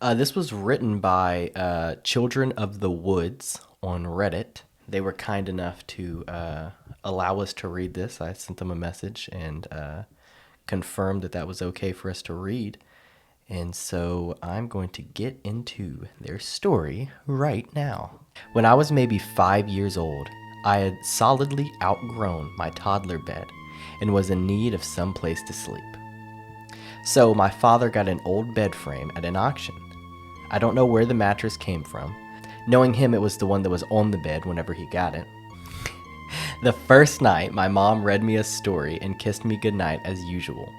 This was written by Children of the Woods on Reddit. They were kind enough to allow us to read this. I sent them a message and confirmed that that was okay for us to read. And so I'm going to get into their story right now. When I was maybe 5 years old, I had solidly outgrown my toddler bed and was in need of some place to sleep. So my father got an old bed frame at an auction. I don't know where the mattress came from. Knowing him, it was the one that was on the bed whenever he got it. The first night, my mom read me a story and kissed me goodnight as usual.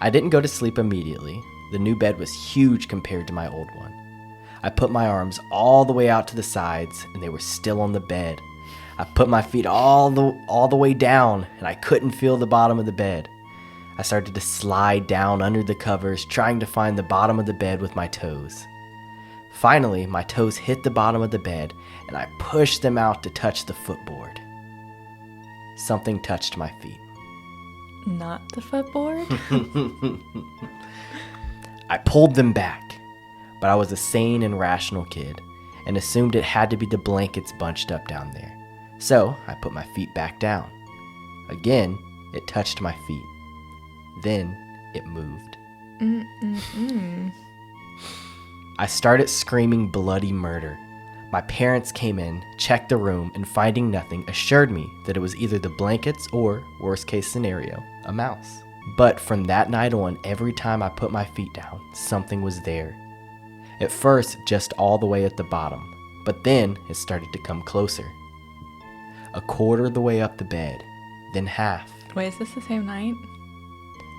I didn't go to sleep immediately. The new bed was huge compared to my old one. I put my arms all the way out to the sides, and they were still on the bed. I put my feet all the way down, and I couldn't feel the bottom of the bed. I started to slide down under the covers, trying to find the bottom of the bed with my toes. Finally, my toes hit the bottom of the bed, and I pushed them out to touch the footboard. Something touched my feet. Not the footboard? I pulled them back, but I was a sane and rational kid and assumed it had to be the blankets bunched up down there. So I put my feet back down. Again, it touched my feet. Then it moved. I started screaming bloody murder. My parents came in, checked the room, and finding nothing, assured me that it was either the blankets or, worst case scenario, a mouse. But from that night on, every time I put my feet down, something was there. At first, just all the way at the bottom, but then it started to come closer. A quarter of the way up the bed, then half. Wait, is this the same night?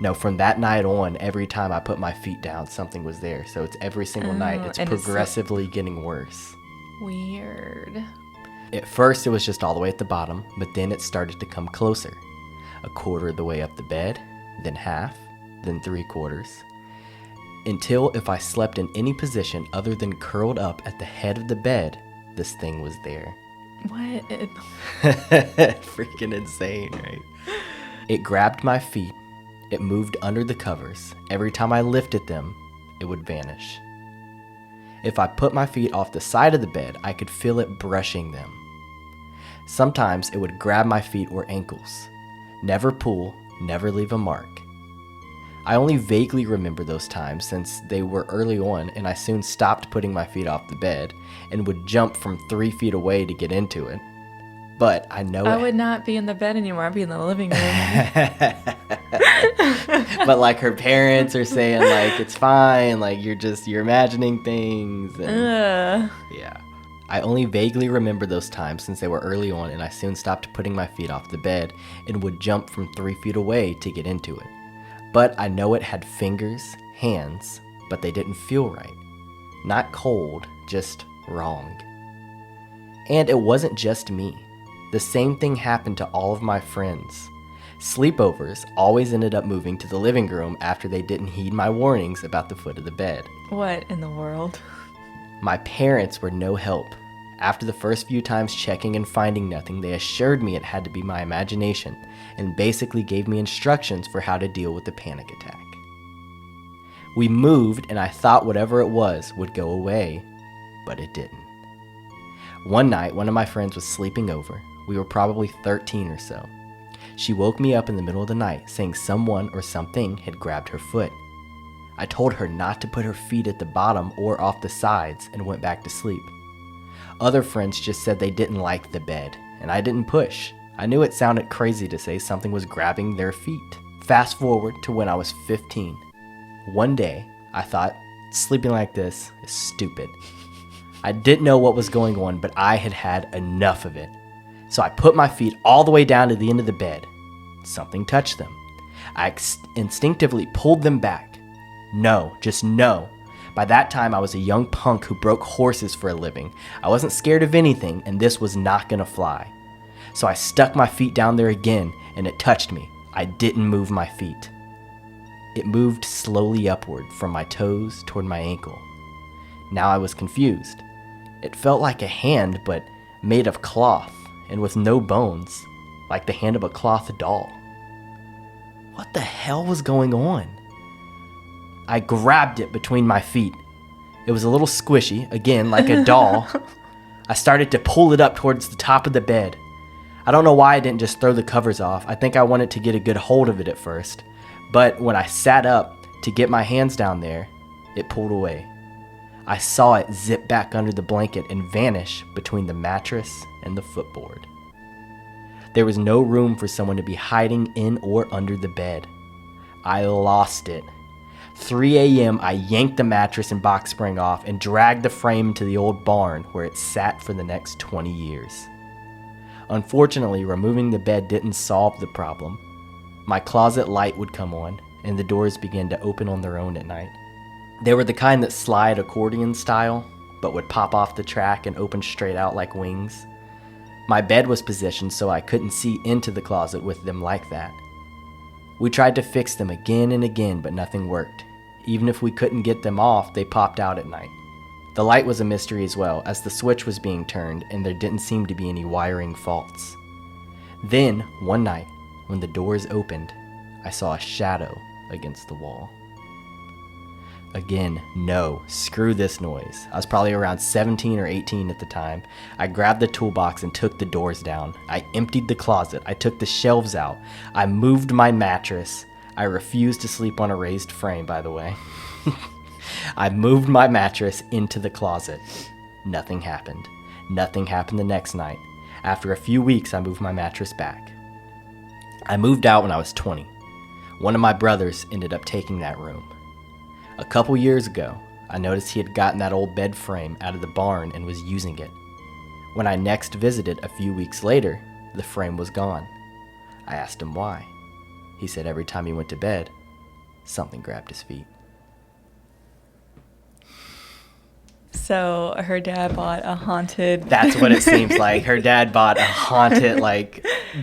No, from that night on, every time I put my feet down, something was there. So it's every single night. It's progressively getting worse. Weird. At first, it was just all the way at the bottom, but then it started to come closer. A quarter of the way up the bed, then half, then 3/4. Until if I slept in any position other than curled up at the head of the bed, this thing was there. What? Freaking insane, right? It grabbed my feet. It moved under the covers. Every time I lifted them, it would vanish. If I put my feet off the side of the bed, I could feel it brushing them. Sometimes it would grab my feet or ankles. Never pull, never leave a mark. I only vaguely remember those times since they were early on, and I soon stopped putting my feet off the bed and would jump from 3 feet away to get into it. But I know I would not be in the bed anymore. I'd be in the living room. But like her parents are saying, like, it's fine, like you're imagining things. And, yeah. I only vaguely remember those times since they were early on, and I soon stopped putting my feet off the bed and would jump from 3 feet away to get into it. But I know it had fingers, hands, but they didn't feel right. Not cold, just wrong. And it wasn't just me. The same thing happened to all of my friends. Sleepovers always ended up moving to the living room after they didn't heed my warnings about the foot of the bed. What in the world? My parents were no help. After the first few times checking and finding nothing, they assured me it had to be my imagination and basically gave me instructions for how to deal with the panic attack. We moved and I thought whatever it was would go away, but it didn't. One night, one of my friends was sleeping over. We were probably 13 or so. She woke me up in the middle of the night saying someone or something had grabbed her foot. I told her not to put her feet at the bottom or off the sides and went back to sleep. Other friends just said they didn't like the bed, and I didn't push. I knew it sounded crazy to say something was grabbing their feet. Fast forward to when I was 15. One day, I thought, sleeping like this is stupid. I didn't know what was going on, but I had had enough of it. So I put my feet all the way down to the end of the bed. Something touched them. I instinctively pulled them back. No, just no. By that time, I was a young punk who broke horses for a living. I wasn't scared of anything, and this was not gonna fly. So I stuck my feet down there again, and it touched me. I didn't move my feet. It moved slowly upward from my toes toward my ankle. Now I was confused. It felt like a hand, but made of cloth and with no bones, like the hand of a cloth doll. What the hell was going on? I grabbed it between my feet. It was a little squishy, again, like a doll. I started to pull it up towards the top of the bed. I don't know why I didn't just throw the covers off. I think I wanted to get a good hold of it at first. But when I sat up to get my hands down there, it pulled away. I saw it zip back under the blanket and vanish between the mattress and the footboard. There was no room for someone to be hiding in or under the bed. I lost it. 3 a.m., I yanked the mattress and box spring off and dragged the frame to the old barn where it sat for the next 20 years. Unfortunately, removing the bed didn't solve the problem. My closet light would come on, and the doors began to open on their own at night. They were the kind that slide accordion style, but would pop off the track and open straight out like wings. My bed was positioned so I couldn't see into the closet with them like that. We tried to fix them again and again, but nothing worked. Even if we couldn't get them off, they popped out at night. The light was a mystery as well, as the switch was being turned and there didn't seem to be any wiring faults. Then, one night, when the doors opened, I saw a shadow against the wall. Again, no, screw this noise. I was probably around 17 or 18 at the time. I grabbed the toolbox and took the doors down. I emptied the closet. I took the shelves out. I moved my mattress. I refused to sleep on a raised frame, by the way. I moved my mattress into the closet. Nothing happened. Nothing happened the next night. After a few weeks, I moved my mattress back. I moved out when I was 20. One of my brothers ended up taking that room. A couple years ago, I noticed he had gotten that old bed frame out of the barn and was using it. When I next visited a few weeks later, the frame was gone. I asked him why. He said every time he went to bed, something grabbed his feet. So her dad bought a haunted... That's what it seems like. Her dad bought a haunted,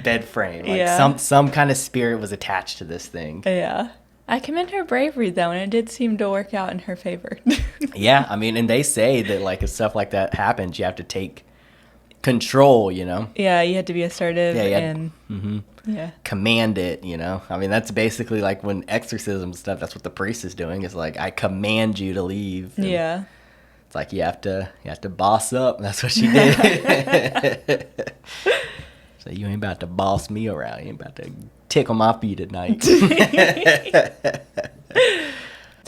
bed frame. Some kind of spirit was attached to this thing. Yeah. I commend her bravery, though, and it did seem to work out in her favor. Yeah, I mean, and they say that, if stuff like that happens, you have to take control, Yeah, you had to be assertive and command it, I mean, that's basically like when exorcism stuff, that's what the priest is doing. It's like, I command you to leave. And yeah. it's like you have to boss up. And that's what she did. So you ain't about to boss me around. You ain't about to tickle my feet at night. That's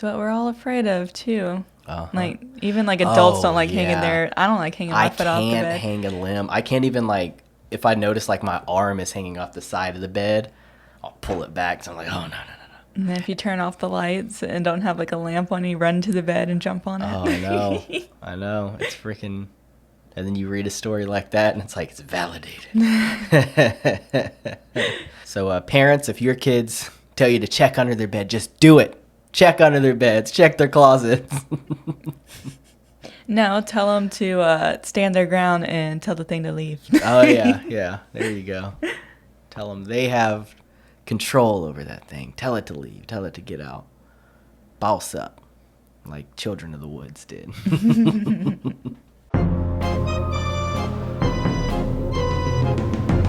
what we're all afraid of, too. Uh-huh. Even adults don't like hanging there. I don't like hanging my foot off the bed. I can't hang a limb. I can't even if I notice my arm is hanging off the side of the bed, I'll pull it back. So I'm like, oh, no. And then if you turn off the lights and don't have a lamp on, you run to the bed and jump on it. Oh, I know. I know. It's freaking... And then you read a story like that, and it's like, it's validated. So parents, if your kids tell you to check under their bed, just do it. Check under their beds. Check their closets. No, tell them to stand their ground and tell the thing to leave. Oh, yeah. There you go. Tell them they have control over that thing. Tell it to leave. Tell it to get out. Boss up, like Children of the Woods did.